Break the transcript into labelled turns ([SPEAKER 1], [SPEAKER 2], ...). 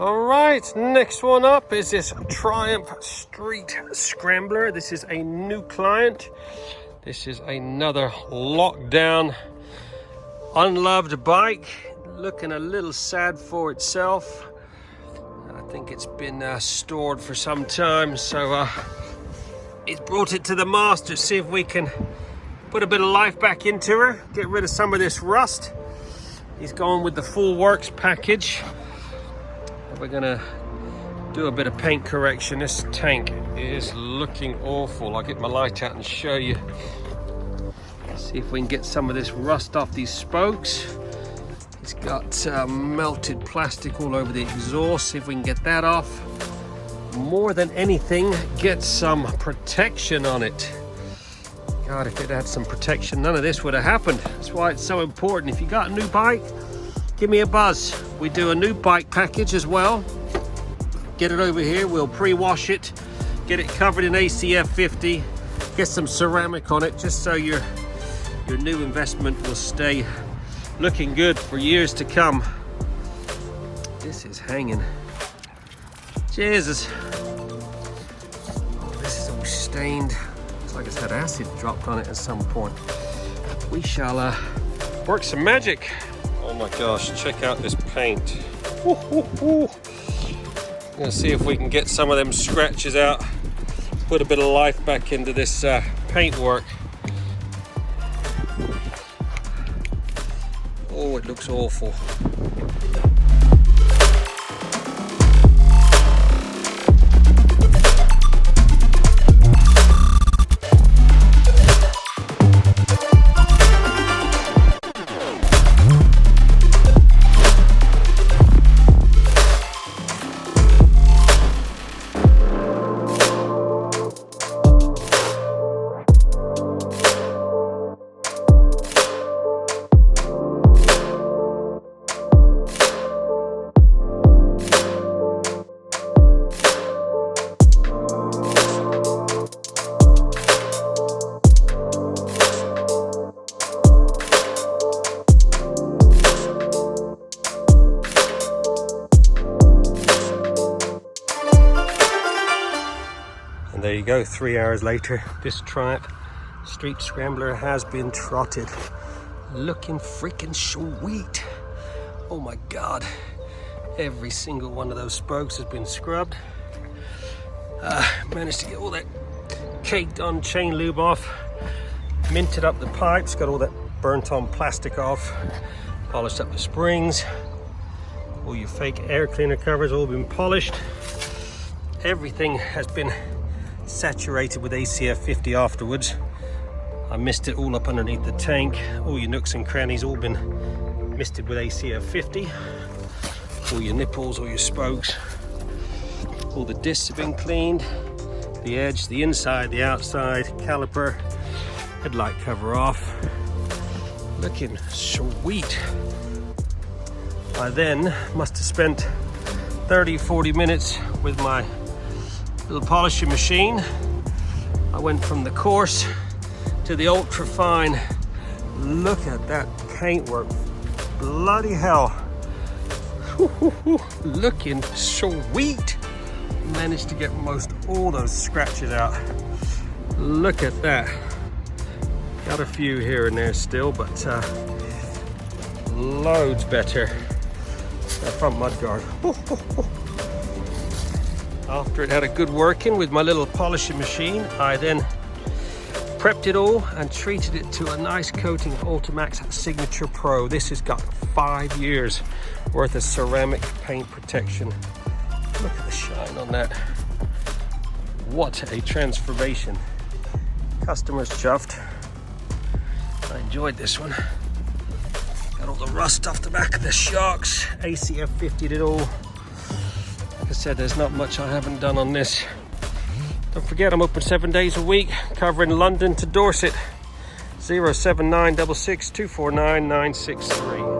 [SPEAKER 1] Alright, next one up is this Triumph Street Scrambler. This is a new client. This is another lockdown, unloved bike, looking a little sad for itself. I think it's been stored for some time, so he's brought it to the master, see if we can put a bit of life back into her, get rid of some of this rust. He's going with the full works package. We're gonna do a bit of paint correction. This tank is looking awful. I'll get my light out and show you. See if we can get some of this rust off these spokes. It's got melted plastic all over the exhaust. See if we can get that off. More than anything, get some protection on it. God, if it had some protection, none of this would have happened. That's why it's so important. If you got a new bike, give me a buzz. We do a new bike package as well. Get it over here, we'll pre-wash it, get it covered in ACF 50, get some ceramic on it, just so your new investment will stay looking good for years to come. This is hanging. Jesus. Oh, this is all stained. Looks like it's had acid dropped on it at some point. We shall work some magic. Oh my gosh, check out this paint. Woo, woo, woo. I'm gonna see if we can get some of them scratches out, put a bit of life back into this paint work. Oh, it looks awful. And there you go, 3 hours later, this Triumph Street Scrambler has been trotted. Looking freaking sweet. Oh my God. Every single one of those spokes has been scrubbed. Managed to get all that caked on chain lube off. Minted up the pipes, got all that burnt on plastic off. Polished up the springs. All your fake air cleaner covers all been polished. Everything has been saturated with ACF 50 afterwards. I mist it all up underneath the tank. All your nooks and crannies all been misted with ACF 50. All your nipples, all your spokes. All the discs have been cleaned. The edge, the inside, the outside, caliper, headlight cover off. Looking sweet. I then must have spent 30-40 minutes with my little polishing machine. I went from the coarse to the ultra fine. Look at that paintwork. Bloody hell. Looking sweet. Managed to get most all those scratches out. Look at that. Got a few here and there still, but loads better. That front mudguard. After it had a good working with my little polishing machine, I then prepped it all and treated it to a nice coating of Ultimaxx Signature Pro. This has got 5 years worth of ceramic paint protection. Look at the shine on that. What a transformation. Customer's chuffed. I enjoyed this one. Got all the rust off the back of the shocks. ACF 50'd it all. Like I said, there's not much I haven't done on this. Don't forget, I'm open 7 days a week, covering London to Dorset. 07966 249 963.